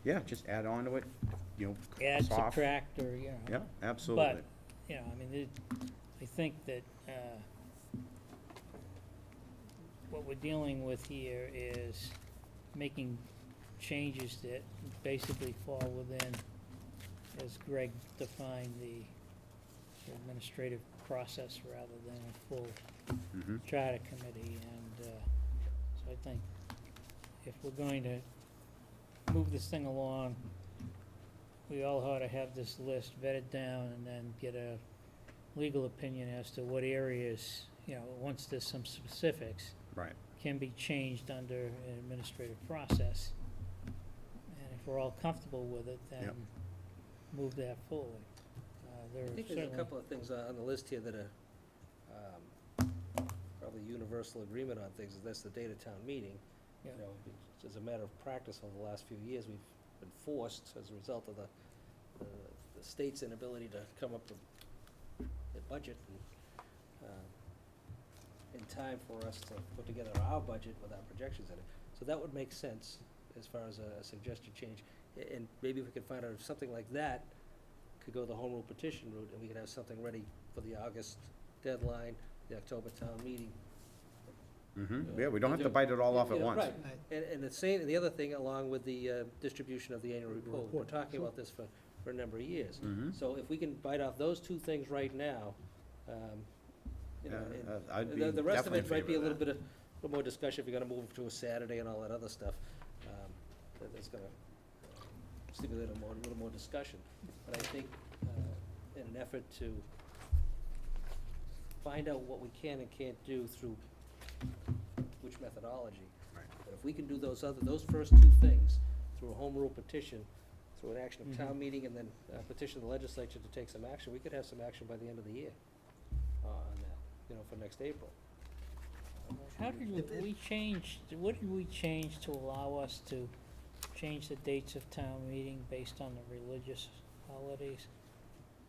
Yeah, just add on to it, add, soft. subtract, or, Yeah, absolutely. But, I mean, I think that, what we're dealing with here is making changes that basically fall within, as Greg defined, the administrative process rather than a full Mhm. charter committee, and, so I think if we're going to move this thing along, we all ought to have this list vetted down and then get a legal opinion as to what areas, once there's some specifics, Right. can be changed under an administrative process. And if we're all comfortable with it, then Yep. move that forward. There I are think there's a certainly, couple of things on the list here that are probably universal agreement on things, and that's the date of town meeting. Yeah. As a matter of practice over the last few years, we've been forced, as a result of the state's inability to come up with a budget in time for us to put together our budget with our projections in it. So that would make sense as far as a suggested change. And maybe we could find out if something like that could go the home rule petition route, and we could have something ready for the August deadline, the October town meeting. Yeah, we don't have to bite it all off at Yeah, once. Right, and the other thing, along with the distribution of the annual report, we're talking about this for a number of years. Mhm. So if we can bite off those two things right now, I'd be the rest of definitely it might be a in favor little of bit more discussion if you're gonna move to a Saturday and all that other stuff. That's gonna stimulate a little more discussion. But I think, in an effort to find out what we can and can't do through which methodology. Right. But if we can do those first two things, through a home rule petition, through an action of town meeting, and then petition the legislature to take some action, we could have some action by the end of the year on that, for next April. how did we change, what did we change to allow us to change the dates of town meeting based on the religious holidays?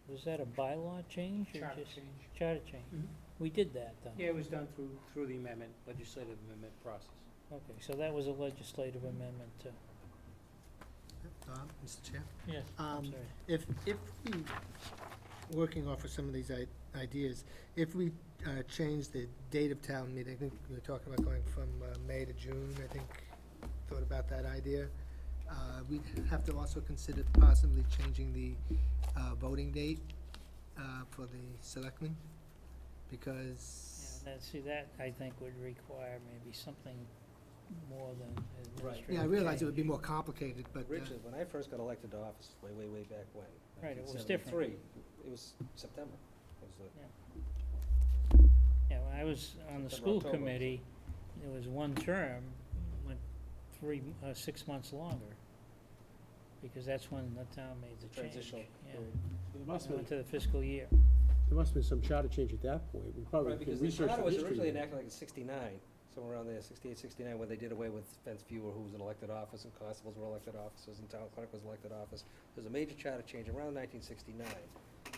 Was that a bylaw change or Charter just? change. Charter change. Mhm. We did that, though. Yeah, it was done through the amendment, legislative amendment process. Okay, so that was a legislative amendment too. Mr. Chair? Yes, I'm Um, sorry. If we, working off of some of these ideas, if we change the date of town meeting, I think we were talking about going from May to June, I think, thought about that idea. We'd have to also consider possibly changing the voting date for the selectmen, because, See, that I think would require maybe something more than administrative yeah, I realize it change. would be more complicated, but, Richard, when I first got elected to office, way back when. Right, it was 1973, It was September. It was Yeah, when I was on the September, school October. committee, it was one term, went 6 months longer, because that's when the town made the change. transitional Yeah, period. There must it have went been, to the fiscal year. there must have been some charter change at that point. We probably Right, can because the research charter the was history. originally of it. enacted like in '69, somewhere around there, '68, '69, when they did away with fence viewer, who was an elected office, and constables were elected officers, and town clerk was elected office. There was a major charter change around 1969,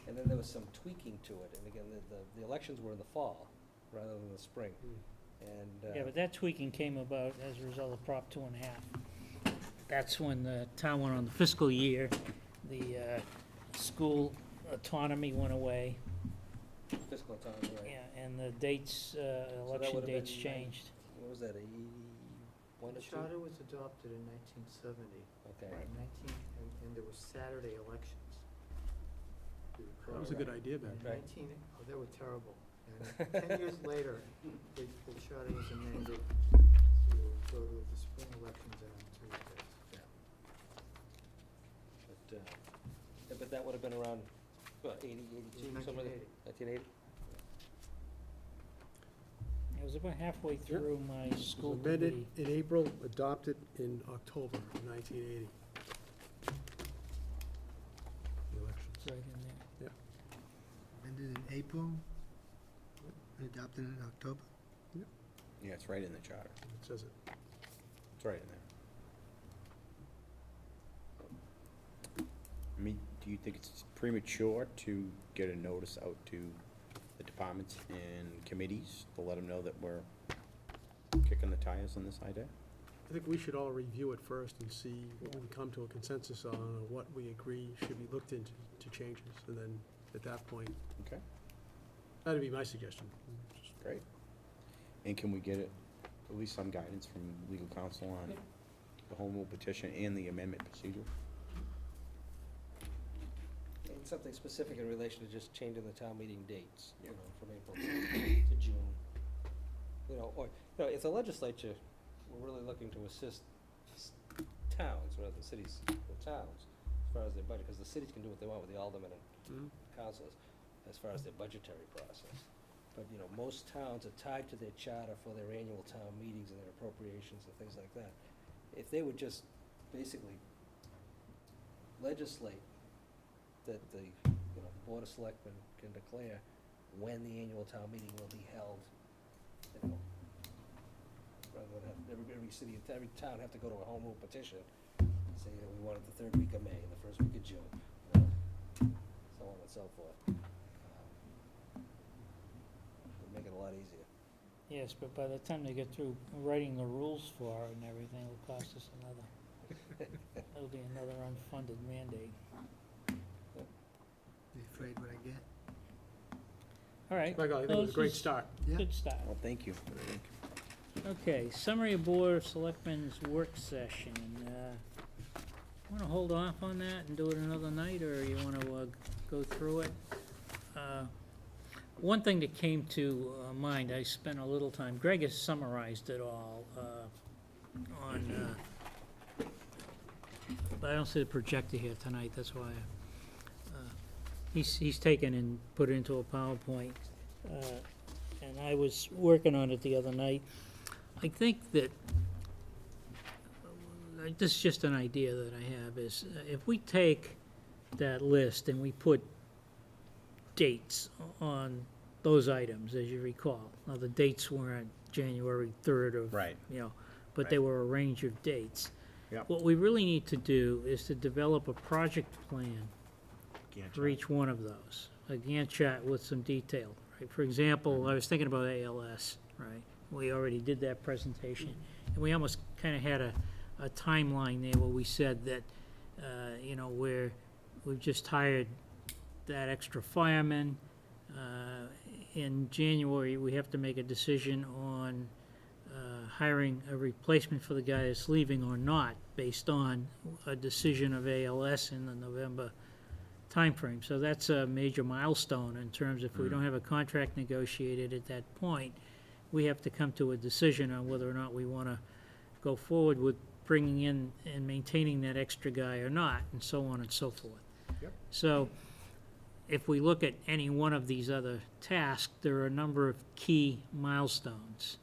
and then there was some tweaking to it, and again, the elections were in the fall, rather than the spring. And, Yeah, but that tweaking came about as a result of Prop 2.5. That's when the town went on the fiscal year, the school autonomy went away, fiscal autonomy, right? yeah, and the dates, that election would've dates been changed. What was that, 81 The or 2? charter was adopted in 1970, Okay. and there were Saturday elections. That was a good idea back In then. Right. they were terrible. And 10 years later, the charter was amended to go to the spring elections on Tuesdays. But that would have been around, what, 80, 82, somewhere? 1980. 1980? It was about halfway through my It was school amended committee. in April, adopted in October of 1980. The elections. Right in there. amended in April, and adopted in October. Yeah, it's right in the charter. It says it. It's right in there. I mean, do you think it's premature to get a notice out to the departments and committees to let them know that we're kicking the tires on this idea? I think we should all review it first and see what we can come to a consensus on, or what we agree should be looked into to changes, and then at that point, Okay, that'd be my suggestion. great. And can we get it, at least some guidance from legal counsel on the home rule petition and the amendment procedure? And something specific in relation to just changing the town meeting dates, you know, from April to June. You know, or, you know, if the legislature were really looking to assist towns, rather than cities, or towns, as far as their budget, because the cities can do what they want with the aldermen and councils, as far as their budgetary process. But, you know, most towns are tied to their charter for their annual town meetings and their appropriations and things like that. If they would just basically legislate that the, you know, Board of Selectmen can declare when the annual town meeting will be held, you know, rather than have every city, every town have to go to a home rule petition, say that we want it the third week of May, the first week of June, you know, so on and so forth. Would make it a lot easier. Yes, but by the time they get through writing the rules for it and everything, it'll cost us that'll be another unfunded mandate. You afraid what I get? All right. Michael, I think it Well, was a this great is start. Yeah. Good start. Well, thank you. Okay, summary of Board of Selectmen's work session. Want to hold off on that and do it another night, or you want to go through it? One thing that came to mind, I spent a little time, Greg has summarized it all on, but I don't see the projector here tonight, that's why. He's taken and put it into a PowerPoint, and I was working on it the other night. I think that, this is just an idea that I have, is if we take that list and we put dates on those items, as you recall. Now, the dates weren't January 3rd of, Right. you know, but they Right. were a range of dates. Yep. What we really need to do is to develop a project plan Gantt for chart. each one of those, a Gantt chart with some detail, right? For example, I was thinking about ALS, right? We already did that presentation, and we almost kind of had a timeline there where we said that, you know, we've just hired that extra fireman. In January, we have to make a decision on hiring a replacement for the guy that's leaving or not, based on a decision of ALS in the November timeframe. So that's a major milestone in terms of if we don't have a contract negotiated at that point, we have to come to a decision on whether or not we want to go forward with bringing in and maintaining that extra guy or not, and so on and so forth. Yep. So if we look at any one of these other tasks, there are a number of key milestones.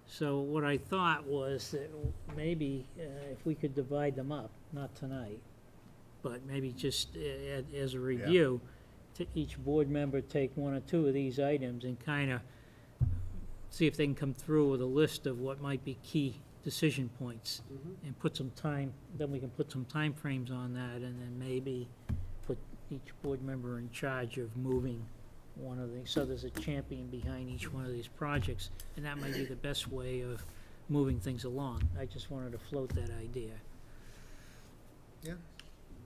So what I thought was that maybe if we could divide them up, not tonight, but maybe just as a review, to each board member take one or two of these items and kind of see if they can come through with a list of what might be key decision points, and put some time, then we can put some time frames on that, and then maybe put each board member in charge of moving one of these, so there's a champion behind each one of these projects, and that might be the best way of moving things along. I just wanted to float that idea.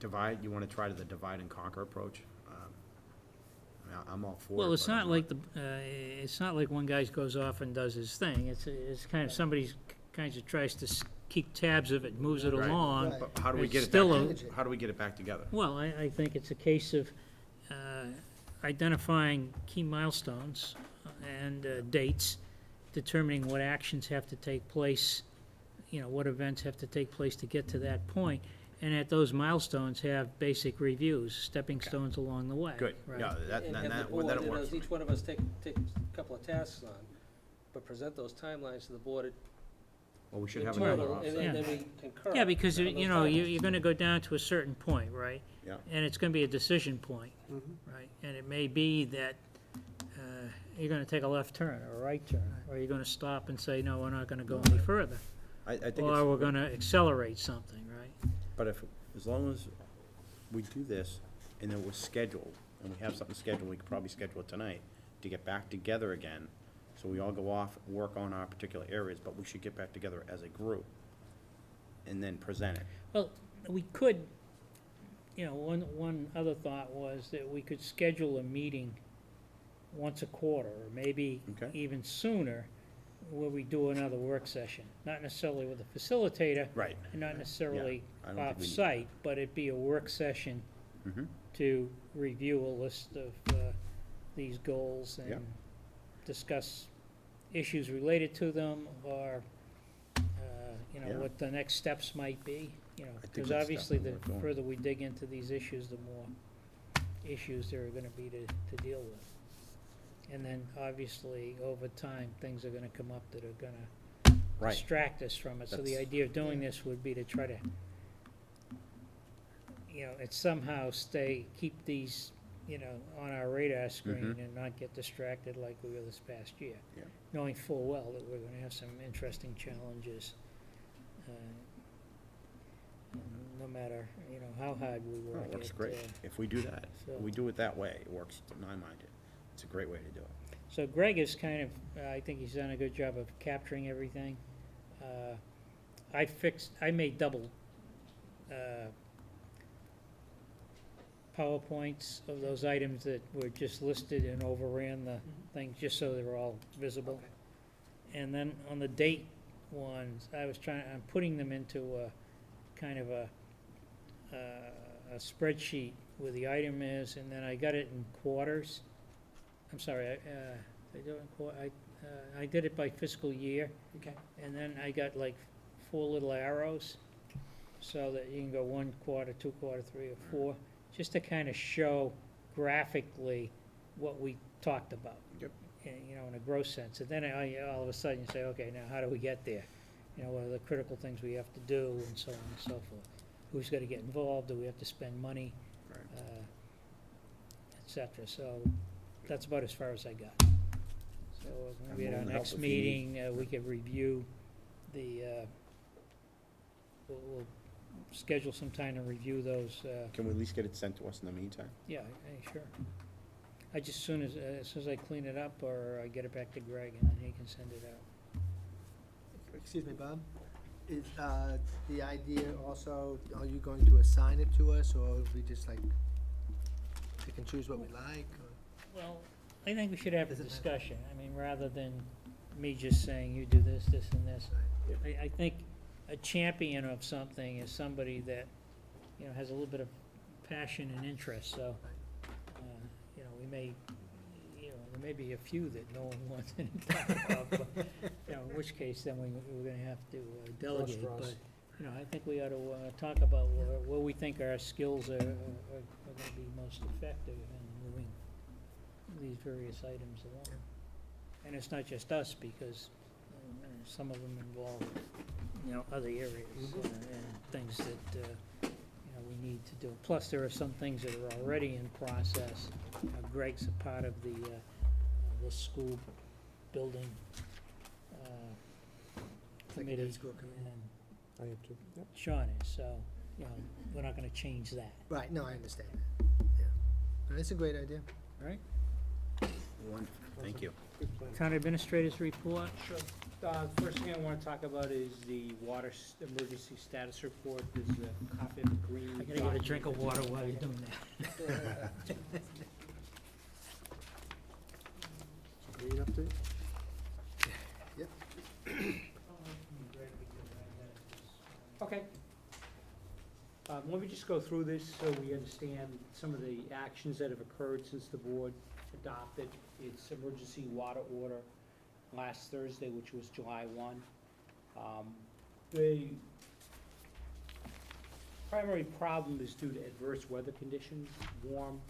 Divide, you want to try to the divide and conquer approach? I mean, I'm all for it. Well, it's but I'm not like it's not like one guy goes off and does his thing. It's kind of somebody kind of tries to keep tabs of it, moves it Right. along. Right. But how do we It's get it still back, a- how do we get it back together? Well, I think it's a case of identifying key milestones and dates, determining what actions have to take place, you know, what events have to take place to get to that point, and at those milestones have basic reviews, stepping stones along the way. Good, right? yeah, that, And then have the that, board, then it you know, works. for me. each one of us take a couple of tasks on, but present those timelines to the board Well, we should in have another total, officer. and then we concur. Yeah, because, on you those know, timelines. you're gonna go down to a certain point, right? Yeah. And it's gonna be a decision point, right? And it may be that you're gonna take a left turn or a right turn, or you're gonna stop and say, no, we're not gonna go any further. I think Or we're it's, gonna accelerate something, right? but if, as long as we do this and then we're scheduled, and we have something scheduled, we could probably schedule it tonight, to get back together again, so we all go off, work on our particular areas, but we should get back together as a group and then present it. Well, we could, you know, one other thought was that we could schedule a meeting once a quarter, or maybe Okay. even sooner, where we do another work session. Not necessarily with a facilitator, Right. and not necessarily I don't think we need- off-site, but it'd be a work session Mm-hmm. to review a list of these goals Yeah. and discuss issues related to them, or, you know, Yeah. what the next steps might be, you know. I think Because that's obviously, the definitely worth doing. further we dig into these issues, the more issues there are gonna be to deal with. And then, obviously, over time, things are gonna come up that are gonna Right. distract us from it. So the That's- idea of doing this would be to try to, you know, it's somehow keep these, you know, on our radar screen Mhm. and not get distracted like we were this past year. Yeah. Knowing full well that we're gonna have some interesting challenges, no matter, you know, how hard we Oh, work it works at, great. If we do that, so- we do it that way, it works, to my mind. It's a great way to do it. So Greg is kind of, I think he's done a good job of capturing everything. I made double PowerPoints of those items that were just listed and overran the things, just so they were all visible. And then on the date ones, I'm putting them into a kind of a spreadsheet where the item is, and then I got it in quarters. I'm sorry, I did it by fiscal year, Okay. and then I got like 4 little arrows, so that you can go 1 quarter, 2 quarter, 3 or 4, just to kind of show graphically what we talked about. Yep. You know, in a gross sense, and then all of a sudden you say, okay, now how do we get there? You know, what are the critical things we have to do, and so on and so forth. Who's gonna get involved, do we have to spend money, Right. et cetera, so that's about as far as I got. So I'm maybe at our willing to help next if you need. meeting, we could review the, we'll schedule some time to review those, Can we at least get it sent to us in the meantime? yeah, sure. I just, as soon as I clean it up, or I get it back to Greg, and then he can send it out. Excuse me, Bob? Is, the idea also, are you going to assign it to us, or we just like pick and choose what we like, or? Well, I think we should have a Does it matter? discussion, I mean, rather than me just saying, you do this, this, and this. I think a champion of something is somebody that, you know, has a little bit of passion and interest, so, you know, we may, you know, there may be a few that no one wants to talk about, but, you know, in which case, then we're gonna have to delegate, Straws. but, you know, I think we ought to, talk about where we think our skills are gonna be most effective in moving these various items along. And it's not just us, because some of them involve, you know, other areas and things that, you know, we need to do. Plus, there are some things that are already in process. Greg's a part of the school building committee, School committee. and I have to, yep. Sean is, so, you know, we're not gonna change that, Right, no, I understand that, yeah. No, it's a great idea. all right? Wonderful, thank you. Good plan. Town administrators report. Sure. First thing I want to talk about is the water emergency status report. There's a copy of the green. I gotta get a drink of water while you're doing that. Green update? Okay. Let me just go through this so we understand some of the actions that have occurred since the board adopted its emergency water order last Thursday, which was July 1. The primary problem is due to adverse weather conditions, warm,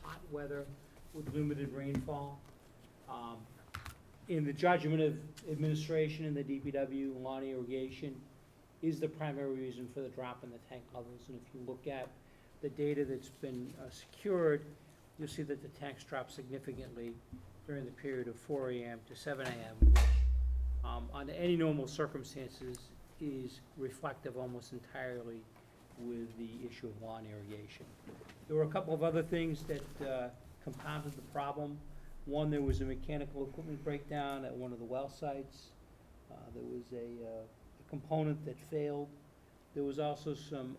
hot weather with limited rainfall. In the judgment of administration and the DPW and lawn irrigation, is the primary reason for the drop in the tank levels. And if you look at the data that's been secured, you'll see that the tanks dropped significantly during the period of 4 AM to 7 AM, which under any normal circumstances is reflective almost entirely with the issue of lawn irrigation. There were a couple of other things that compounded the problem. One, there was a mechanical equipment breakdown at one of the well sites. There was a component that failed There was also some